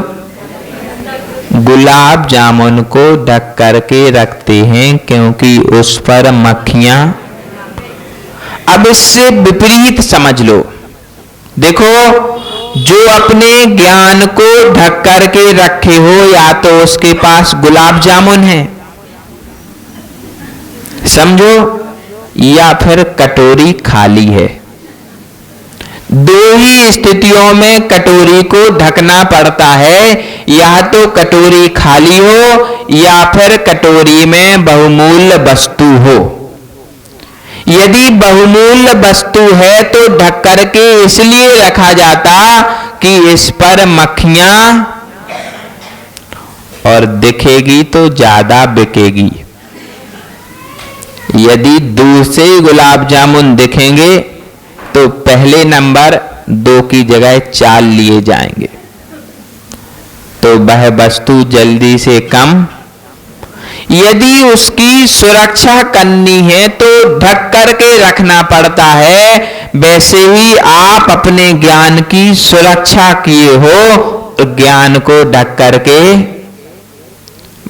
गुलाब जामुन को ढक करके रखते हैं क्योंकि उस पर मक्खियां। अब इससे विपरीत समझ लो। देखो, जो अपने ज्ञान को ढक कर के रखे हो, या तो उसके पास गुलाब जामुन है, समझो, या फिर कटोरी खाली है। दो ही स्थितियों में कटोरी को ढकना पड़ता है, या तो कटोरी खाली हो या फिर कटोरी में बहुमूल्य वस्तु हो। यदि बहुमूल्य वस्तु है तो ढक करके इसलिए रखा जाता कि इस पर मक्खियां और दिखेगी तो ज्यादा बिकेगी। यदि दूर से ही गुलाब जामुन दिखेंगे तो पहले नंबर 2 की जगह 4 लिए जाएंगे, तो वह वस्तु जल्दी से कम। यदि उसकी सुरक्षा करनी है तो ढक करके रखना पड़ता है। वैसे ही आप अपने ज्ञान की सुरक्षा किए हो तो ज्ञान को ढक करके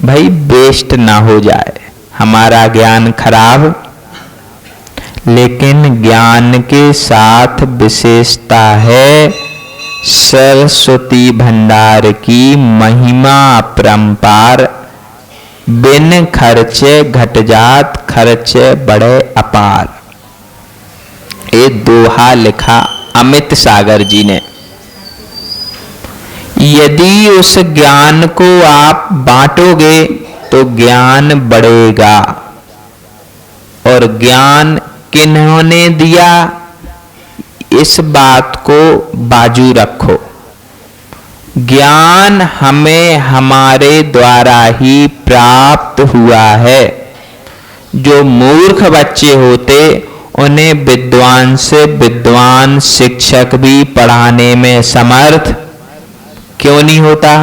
भाई वेस्ट ना हो जाए, हमारा ज्ञान खराब। लेकिन ज्ञान के साथ विशेषता है सरस्वती भंडार की महिमा अपरंपार। बिन खर्चे घट जात, खर्चे बड़े अपार। ये दोहा लिखा अमित सागर जी ने। यदि उस ज्ञान को आप बांटोगे तो ज्ञान बढ़ेगा। और ज्ञान किन्होंने दिया, इस बात को बाजू रखो। ज्ञान हमें हमारे द्वारा ही प्राप्त हुआ है। जो मूर्ख बच्चे होते उन्हें विद्वान से विद्वान शिक्षक भी पढ़ाने में समर्थ क्यों नहीं होता?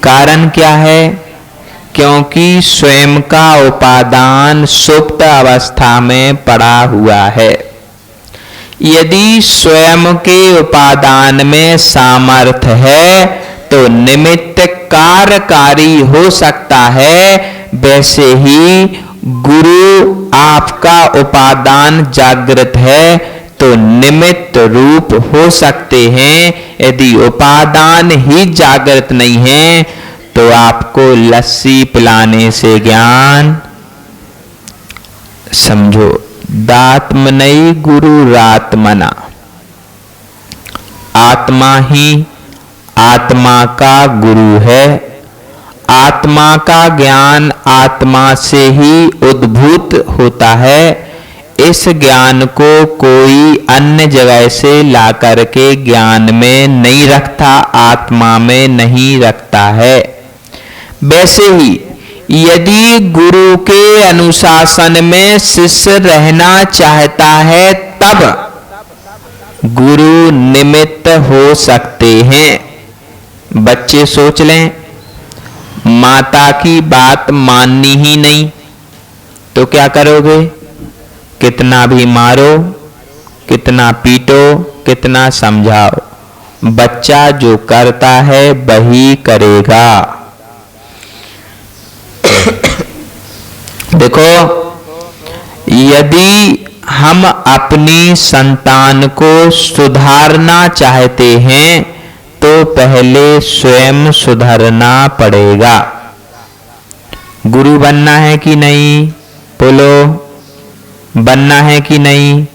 कारण क्या है? क्योंकि स्वयं का उपादान सुप्त अवस्था में पड़ा हुआ है। यदि स्वयं के उपादान में सामर्थ्य है तो निमित्त कार्यकारी हो सकता है। वैसे ही गुरु आपका उपादान जागृत है तो निमित्त रूप हो सकते हैं। यदि उपादान ही जागृत नहीं है तो आपको लस्सी पिलाने से ज्ञान, समझो, दात्मनई गुरुरात्मना। आत्मा ही आत्मा का गुरु है। आत्मा का ज्ञान आत्मा से ही उद्भूत होता है। इस ज्ञान को कोई अन्य जगह से ला करके ज्ञान में नहीं रखता, आत्मा में नहीं रखता है। वैसे ही यदि गुरु के अनुशासन में शिष्य रहना चाहता है तब गुरु निमित्त हो सकते हैं। बच्चे सोच लें, माता की बात माननी ही नहीं तो क्या करोगे? कितना भी मारो, कितना पीटो, कितना समझाओ, बच्चा जो करता है वही करेगा। देखो, यदि हम अपनी संतान को सुधारना चाहते हैं तो पहले स्वयं सुधरना पड़ेगा। गुरु बनना है कि नहीं? बोलो, बनना है कि नहीं?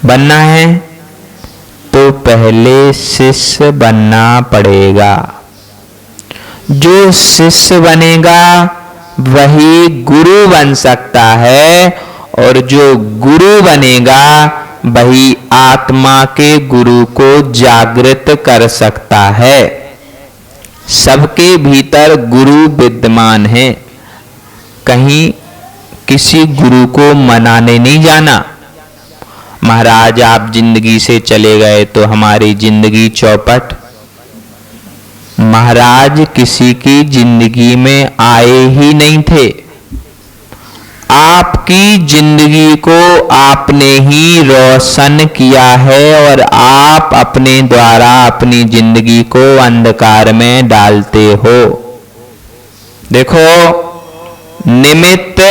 बनना है तो पहले शिष्य बनना पड़ेगा। जो शिष्य बनेगा वही गुरु बन सकता है, और जो गुरु बनेगा वही आत्मा के गुरु को जागृत कर सकता है। सबके भीतर गुरु विद्यमान है। कहीं किसी गुरु को मनाने नहीं जाना। महाराज आप जिंदगी से चले गए तो हमारी जिंदगी चौपट। महाराज किसी की जिंदगी में आए ही नहीं थे। आपकी जिंदगी को आपने ही रोशन किया है और आप अपने द्वारा अपनी जिंदगी को अंधकार में डालते हो। देखो, निमित्त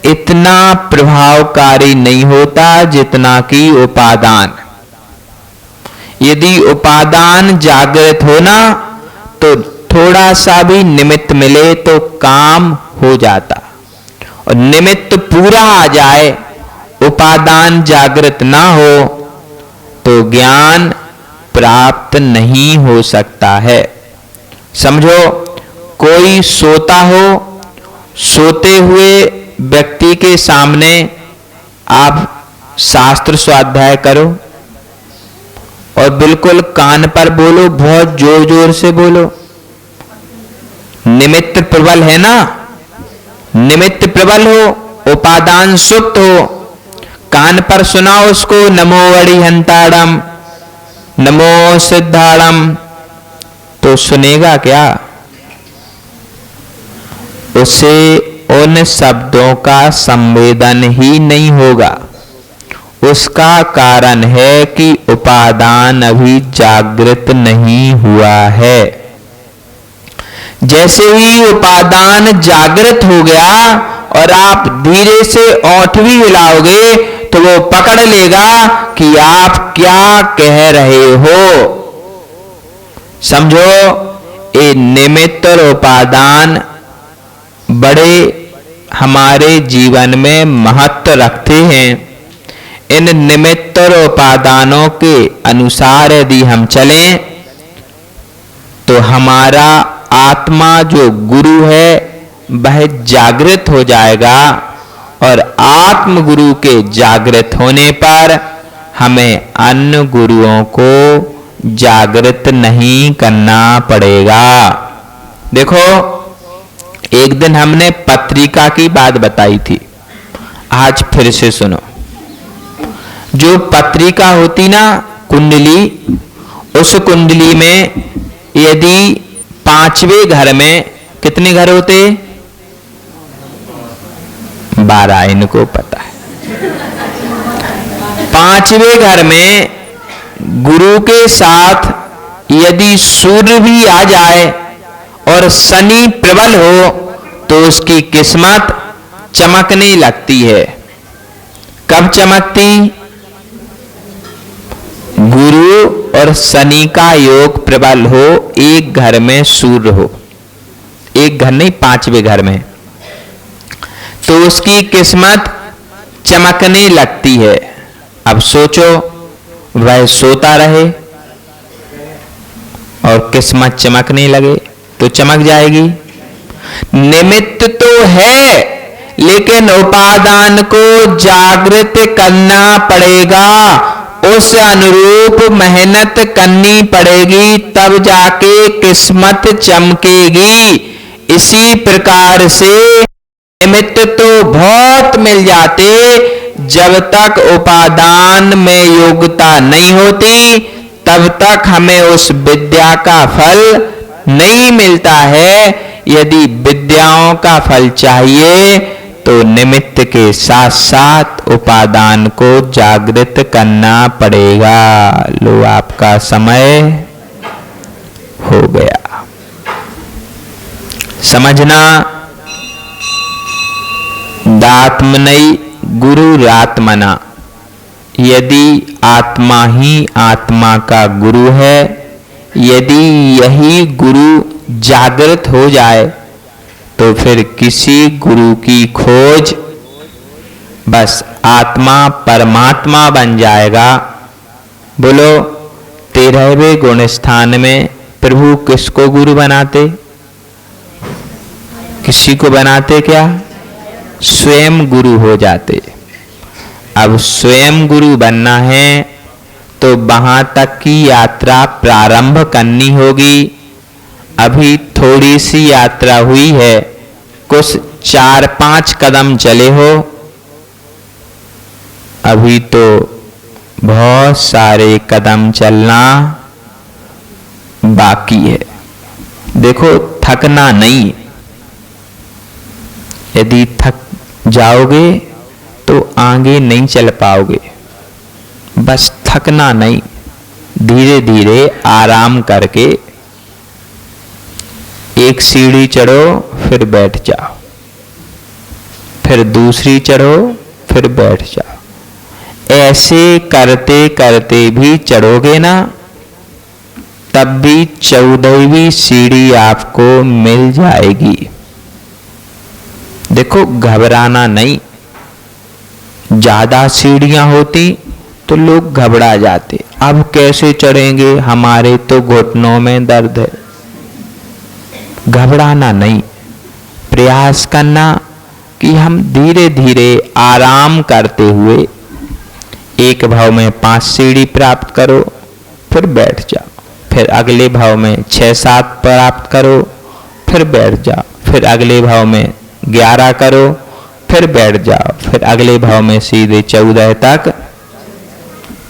इतना प्रभावकारी नहीं होता जितना कि उपादान। यदि उपादान जागृत हो ना तो थोड़ा सा भी निमित्त मिले तो काम हो जाता, और निमित्त पूरा आ जाए, उपादान जागृत ना हो तो ज्ञान प्राप्त नहीं हो सकता है। समझो, कोई सोता हो, सोते हुए व्यक्ति के सामने आप शास्त्र स्वाध्याय करो और बिल्कुल कान पर बोलो, बहुत जोर जोर से बोलो, निमित्त प्रबल है ना, निमित्त प्रबल हो, उपादान सुप्त हो, कान पर सुनाओ उसको, नमो वरिहंताड़म, नमो सिद्धाड़म, तो सुनेगा क्या? उसे उन शब्दों का संवेदन ही नहीं होगा। उसका कारण है कि उपादान अभी जागृत नहीं हुआ है। जैसे ही उपादान जागृत हो गया और आप धीरे से ओंठ भी हिलाओगे तो वो पकड़ लेगा कि आप क्या कह रहे हो। समझो, ये निमित्त और उपादान बड़े हमारे जीवन में महत्व रखते हैं। इन निमित्त और उपादानों के अनुसार यदि हम चलें तो हमारा आत्मा जो गुरु है वह जागृत हो जाएगा, और आत्म गुरु के जागृत होने पर हमें अन्य गुरुओं को जागृत नहीं करना पड़ेगा। देखो, एक दिन हमने पत्रिका की बात बताई थी, आज फिर से सुनो। जो पत्रिका होती ना, कुंडली, उस कुंडली में यदि 5वें घर में कितने घर होते? 12, इनको पता है। 5वें घर में गुरु के साथ यदि सूर्य भी आ जाए और शनि प्रबल हो तो उसकी किस्मत चमकने लगती है। कब चमकती? गुरु और शनि का योग प्रबल हो, एक घर में सूर्य हो, एक घर नहीं 5वें घर में, तो उसकी किस्मत चमकने लगती है। अब सोचो, वह सोता रहे और किस्मत चमकने लगे तो चमक जाएगी। निमित्त तो है, लेकिन उपादान को जागृत करना पड़ेगा, उस अनुरूप मेहनत करनी पड़ेगी, तब जाके किस्मत चमकेगी। इसी प्रकार से निमित्त तो बहुत मिल जाते, जब तक उपादान में योग्यता नहीं होती तब तक हमें उस विद्या का फल नहीं मिलता है। यदि विद्याओं का फल चाहिए तो निमित्त के साथ साथ उपादान को जागृत करना पड़ेगा। लो, आपका समय हो गया। समझना, दात्मनई गुरुरात्मना, यदि आत्मा ही आत्मा का गुरु है, यदि यही गुरु जागृत हो जाए तो फिर किसी गुरु की खोज, बस आत्मा परमात्मा बन जाएगा। बोलो, 13वें गुण स्थान में प्रभु किसको गुरु बनाते? किसी को बनाते क्या? स्वयं गुरु हो जाते। अब स्वयं गुरु बनना है तो वहां तक की यात्रा प्रारंभ करनी होगी। अभी थोड़ी सी यात्रा हुई है, कुछ 4-5 कदम चले हो, अभी तो बहुत सारे कदम चलना बाकी है। देखो, थकना नहीं। यदि थक जाओगे तो आगे नहीं चल पाओगे। बस थकना नहीं, धीरे धीरे आराम करके एक सीढ़ी चढ़ो, फिर बैठ जाओ, फिर दूसरी चढ़ो, फिर बैठ जाओ। ऐसे करते करते भी चढ़ोगे ना तब भी 14वीं सीढ़ी आपको मिल जाएगी। देखो, घबराना नहीं। ज्यादा सीढ़ियां होती तो लोग घबरा जाते, अब कैसे चढ़ेंगे, हमारे तो घुटनों में दर्द है। घबराना नहीं, प्रयास करना कि हम धीरे धीरे आराम करते हुए एक भाव में 5 सीढ़ी प्राप्त करो, फिर बैठ जाओ, फिर अगले भाव में 6-7 प्राप्त करो, फिर बैठ जाओ, फिर अगले भाव में 11 करो, फिर बैठ जाओ, फिर अगले भाव में सीधे 14 तक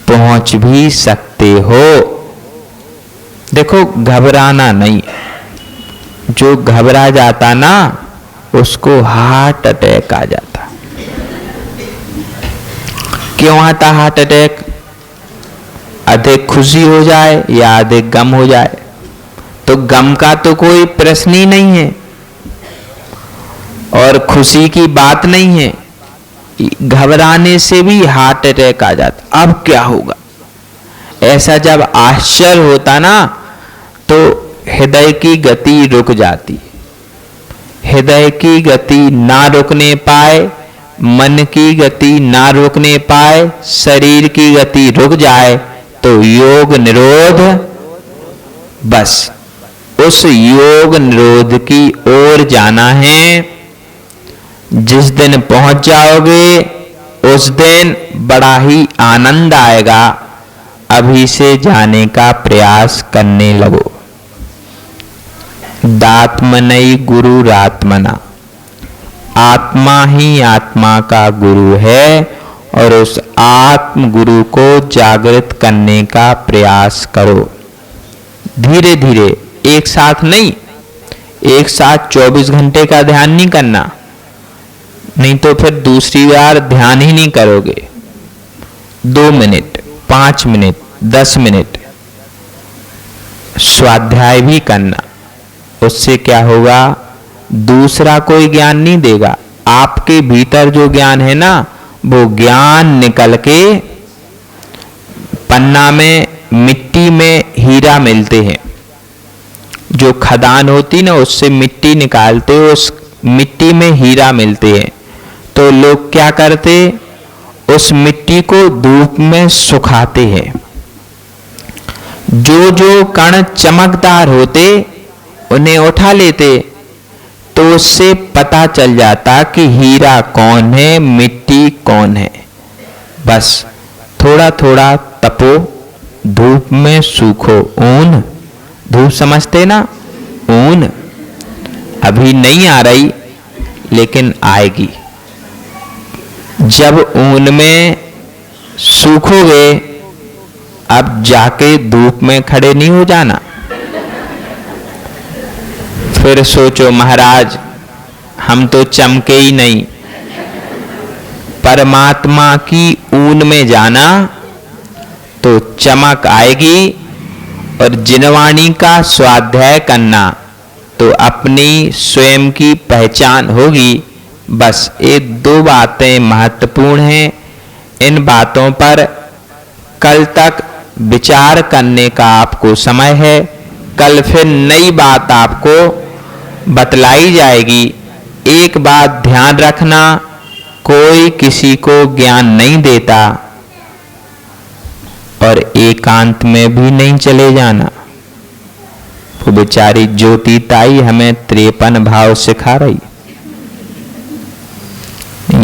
पहुंच भी सकते हो। देखो, घबराना नहीं। जो घबरा जाता ना, उसको हार्ट अटैक आ जाता। क्यों आता हार्ट अटैक? अधिक खुशी हो जाए या अधिक गम हो जाए, तो गम का तो कोई प्रश्न ही नहीं है और खुशी की बात नहीं है। घबराने से भी हार्ट अटैक आ जाता। अब क्या होगा? ऐसा जब आश्चर्य होता ना, तो हृदय की गति रुक जाती। हृदय की गति ना रुकने पाए, मन की गति ना रुकने पाए, शरीर की गति रुक जाए तो योग निरोध। बस उस योग निरोध की ओर जाना है। जिस दिन पहुंच जाओगे उस दिन बड़ा ही आनंद आएगा। अभी से जाने का प्रयास करने लगो। दात्मनई गुरुरात्मना, आत्मा ही आत्मा का गुरु है और उस आत्म गुरु को जागृत करने का प्रयास करो। धीरे धीरे, एक साथ नहीं। एक साथ 24 घंटे का ध्यान नहीं करना, नहीं तो फिर दूसरी बार ध्यान ही नहीं करोगे। 2 मिनट, 5 मिनट, 10 मिनट स्वाध्याय भी करना। उससे क्या होगा? दूसरा कोई ज्ञान नहीं देगा। आपके भीतर जो ज्ञान है ना, वो ज्ञान निकल के पन्ना में, मिट्टी में हीरा मिलते हैं। जो खदान होती ना, उससे मिट्टी निकालते हो, उस मिट्टी में हीरा मिलते हैं। तो लोग क्या करते? उस मिट्टी को धूप में सुखाते हैं। जो जो कण चमकदार होते उन्हें उठा लेते, तो उससे पता चल जाता कि हीरा कौन है, मिट्टी कौन है। बस थोड़ा थोड़ा तपो, धूप में सूखो। ऊन, धूप समझते ना, ऊन अभी नहीं आ रही लेकिन आएगी। जब ऊन में सूखोगे, अब जाके धूप में खड़े नहीं हो जाना। फिर सोचो, महाराज हम तो चमके ही नहीं। परमात्मा की ऊन में जाना तो चमक आएगी। और जिनवाणी का स्वाध्याय करना तो अपनी स्वयं की पहचान होगी। बस ये 2 बातें महत्वपूर्ण हैं। इन बातों पर कल तक विचार करने का आपको समय है। कल फिर नई बात आपको बतलाई जाएगी। एक बात ध्यान रखना, कोई किसी को ज्ञान नहीं देता और एकांत में भी नहीं चले जाना। वो बेचारी ज्योति ताई हमें 53 भाव सिखा रही।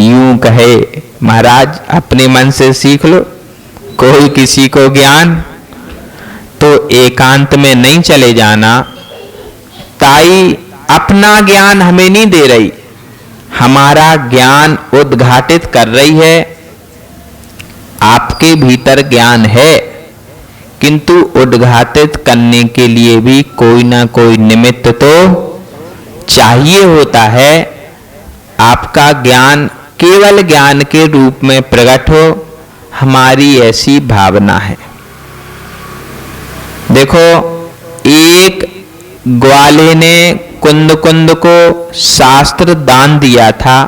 यूं कहे, महाराज अपने मन से सीख लो, कोई किसी को ज्ञान, तो एकांत में नहीं चले जाना। ताई अपना ज्ञान हमें नहीं दे रही, हमारा ज्ञान उद्घाटित कर रही है। आपके भीतर ज्ञान है, किंतु उद्घाटित करने के लिए भी कोई ना कोई निमित्त तो चाहिए होता है। आपका ज्ञान केवल ज्ञान के रूप में प्रकट हो, हमारी ऐसी भावना है। देखो, एक ग्वाले ने कुंद कुंद को शास्त्र दान दिया था,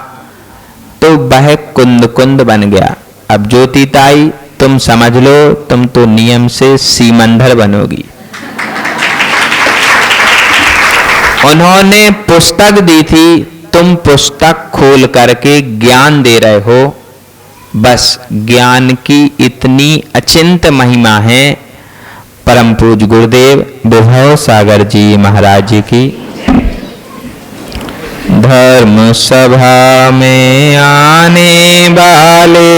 तो वह कुंद कुंद बन गया। अब ज्योति ताई तुम समझ लो, तुम तो नियम से सीमंधर बनोगी। उन्होंने पुस्तक दी थी, तुम पुस्तक खोल करके ज्ञान दे रहे हो। बस ज्ञान की इतनी अचिंत महिमा है। परम पूज्य गुरुदेव विभव सागर जी महाराज जी की। धर्म सभा में आने वाले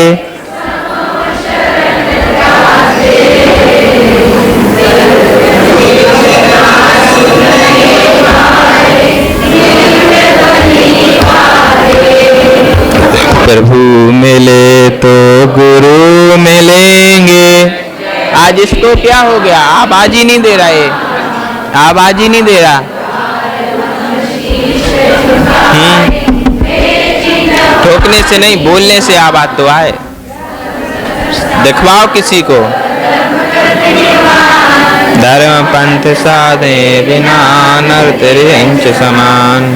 प्रभु मिले तो गुरु मिलेंगे। आज इसको क्या हो गया? आवाज ही नहीं दे रहा है, आवाज ही नहीं दे रहा। ठोकने से नहीं, बोलने से आवाज तो आए। दिखवाओ किसी को। धर्म पंथ साधे बिना नर तेरे समान।